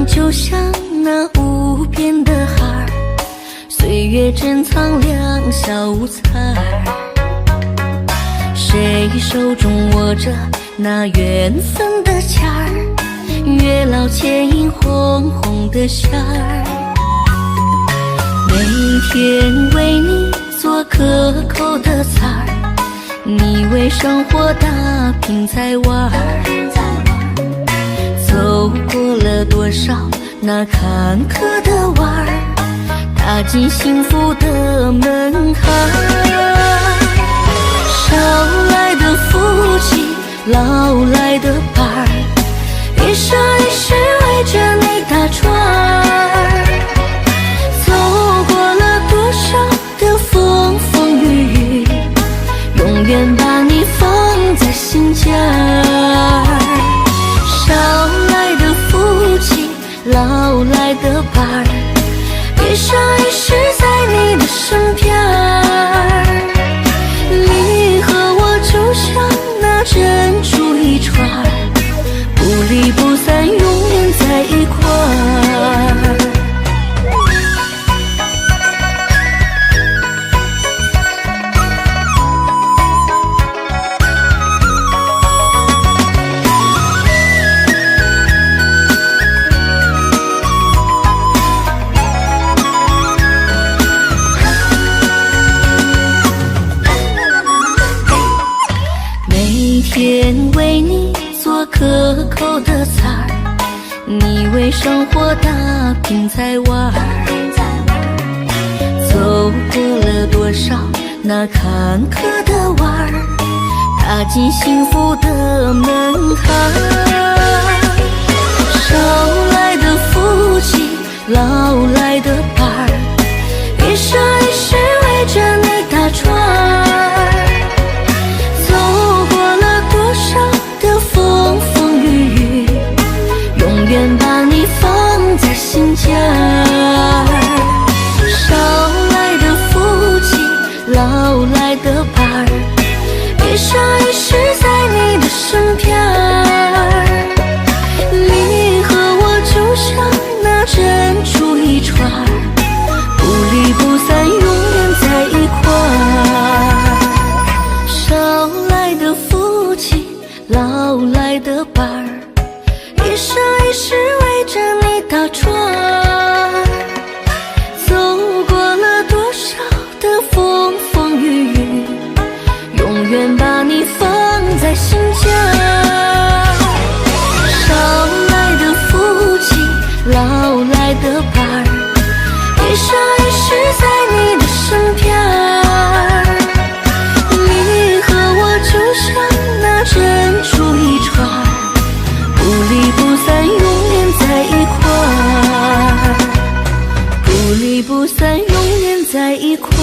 就像那无边的海儿，岁月珍藏两小无猜。谁手中握着那缘分的签儿，月老牵引红红的线儿。每天为你做可口的菜儿，你为生活打拼在玩儿。走过了多少那坎坷的弯儿，踏进幸福的门槛儿。少来的福气，老来的伴儿，一生一世围着你打转儿。走过了多少的风风雨雨，儿，一生一世在你的身边儿。你和我就像那珍珠一串儿，不离不散，永远在一块儿。每天为你做可口的菜儿，你为生活打拼在玩儿。走过了多少那坎坷的弯儿，踏进幸福的门槛儿。少来的福气，老来的伴儿，一生一世围着你打转儿。走过了多少的风风雨雨，永远把你放在心间儿。少来的福气，老来的伴儿，一生一世在你的身边儿。你和我就像那珍珠一串儿，不离不散，永远在一块儿。少来的福气，老来的伴儿，一生一世围着你打转儿。走过了多少的风风雨雨，永远把你放在心间儿。少来的福气，老来的伴儿，一生一世在你的身边儿。你和我就像那珍珠一串儿，不离不散，永远在一块儿。不离不散，永远在一块儿。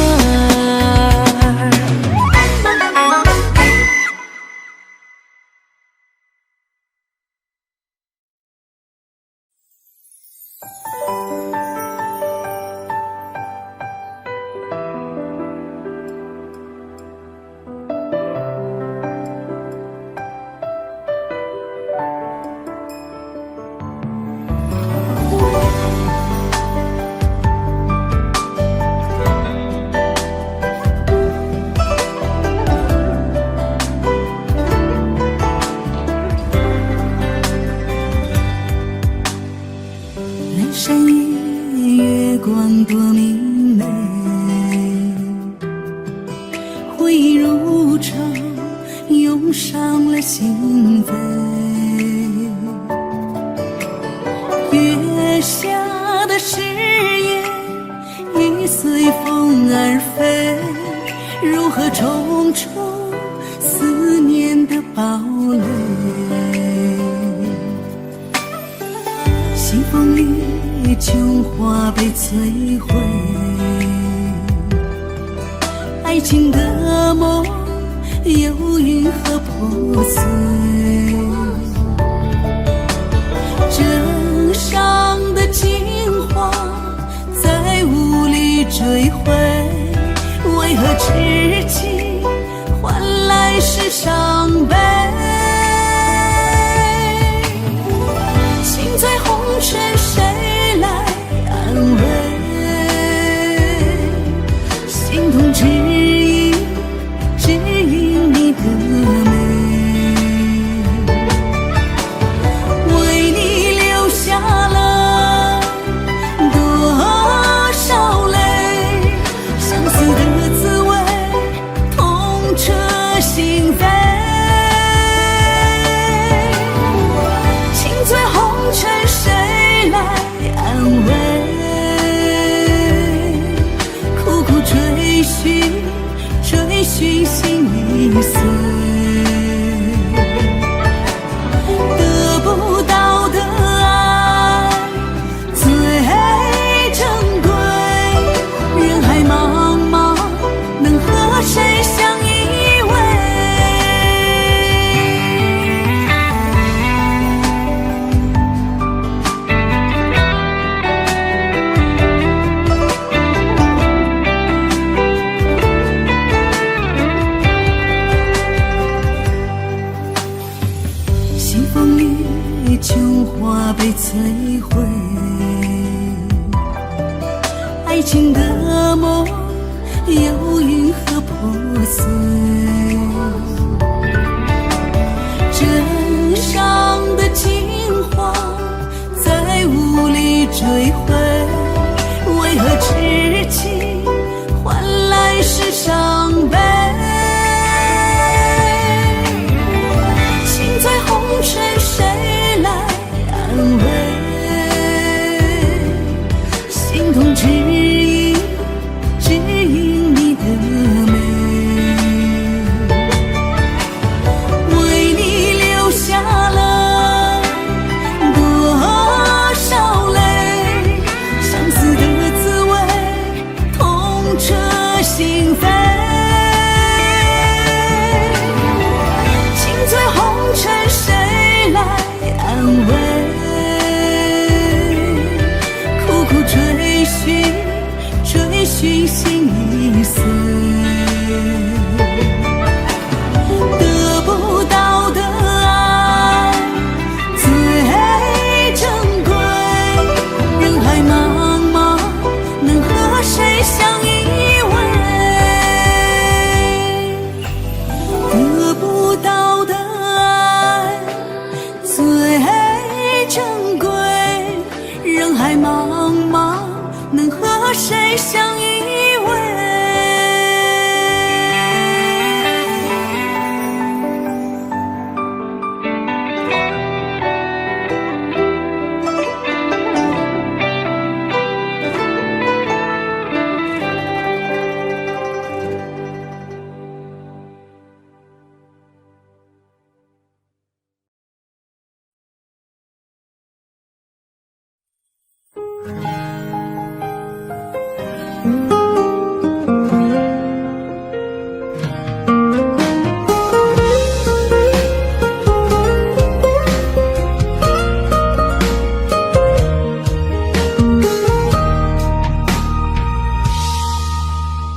南山夜，月光多明媚，回忆如潮，涌上了心扉。月下的誓言已随风而飞，如何重重思念的堡垒？西风里，琼花被摧毁，爱情的梦又云何破碎？枕上的金花再无力追回，为何痴情换来是伤悲？心在红尘，谁来安慰？心痛只因你的美，为你流下了多少泪，相思的滋味痛彻心扉。爱情的梦忧郁和破碎，枕上的情话再无力追回，为何痴情换来是伤悲？心在红尘，谁来安慰？心痛只因你的美，为你流下了多少泪，相思的滋味痛彻心扉。心醉红尘，谁来安慰？苦苦追寻心已碎，得不到的爱最珍贵，人海茫茫，能和谁相依偎？得不到的爱最珍贵，人海茫茫，能和谁相依偎？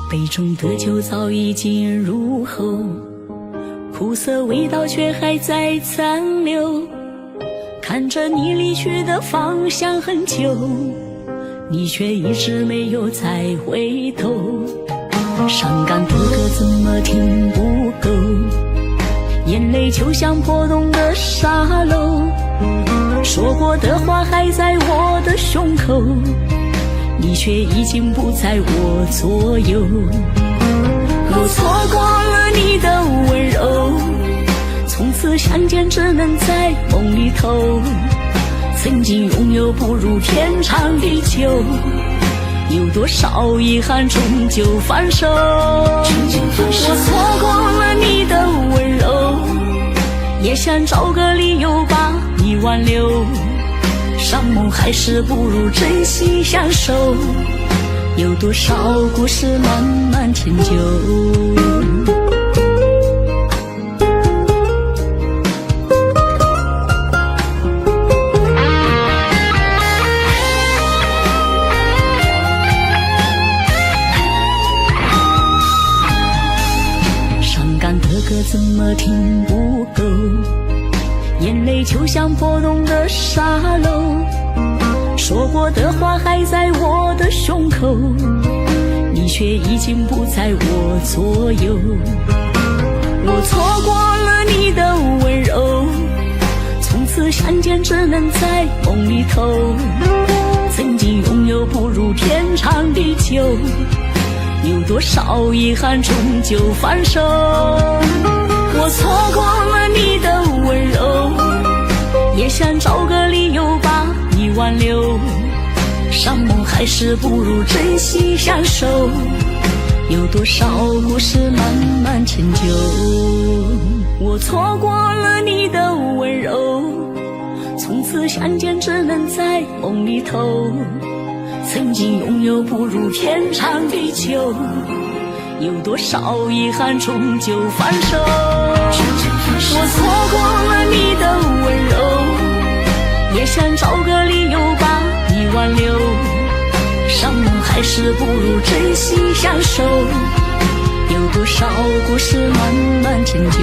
杯中的酒早已经入喉，苦涩味道却还在残留。看着你离去的方向很久，你却一直没有再回头。伤感的歌怎么听不够，眼泪就像破洞的沙漏，说过的话还在我的胸口，你却已经不在我左右。我错过了你的温柔，从此相见只能在梦里头，曾经拥有不如天长地久，有多少遗憾终究放手。我错过了你的温柔，也想找个理由把你挽留，伤梦还是不如珍惜相守，有多少故事慢慢成就。伤感的歌怎么听不够，眼泪就像破洞的沙漏，说过的话还在我的胸口，你却已经不在我左右。我错过了你的温柔，从此相见只能在梦里头，曾经拥有不如天长地久，有多少遗憾终究放手。我错过了你的温柔，也想找个理由把你挽留，伤梦还是不如珍惜相守，有多少故事慢慢成就。我错过了你的温柔，从此相见只能在梦里头，曾经拥有不如天长地久，有多少遗憾终究放手。我错过了你的温柔，也想找个理由把你挽留，伤梦还是不如珍惜相守，有多少故事慢慢成就，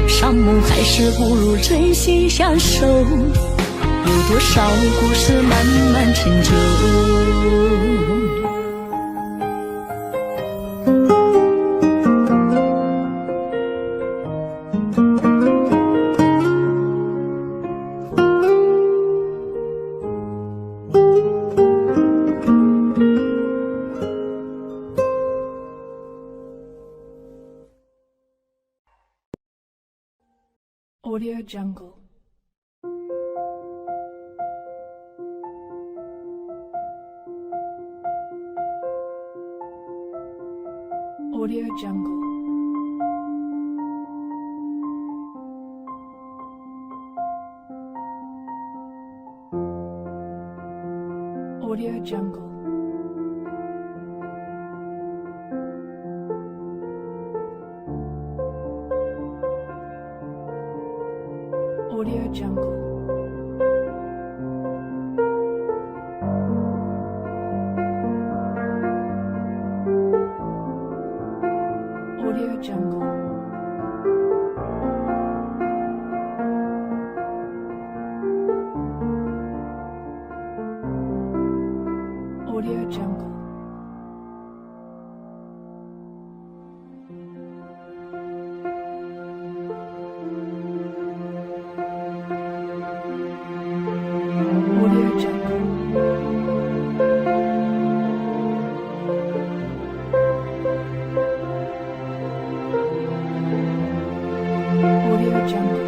伤梦还是不如珍惜相守，有多少故事慢慢成就。Audio Jungle. Audio Jungle. Audio Jungle. Audio Jungle. Audio Jungle. Audio Jungle. Audio Jungle. Audio Jungle.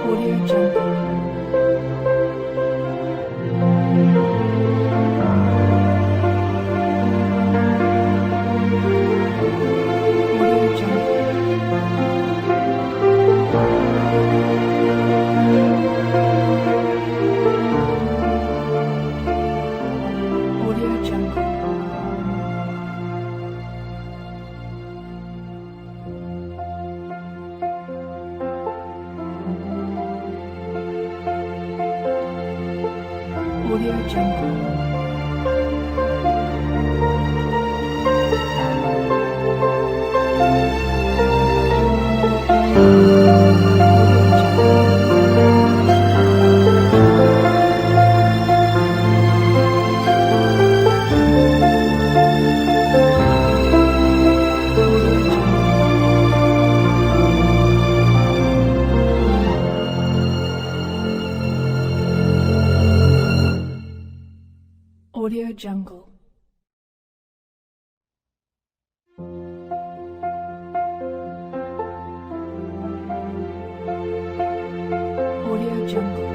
Audio Jungle. Audio Jungle. Audio Jungle. Audio Jungle. Audio Jungle. Audio Jungle.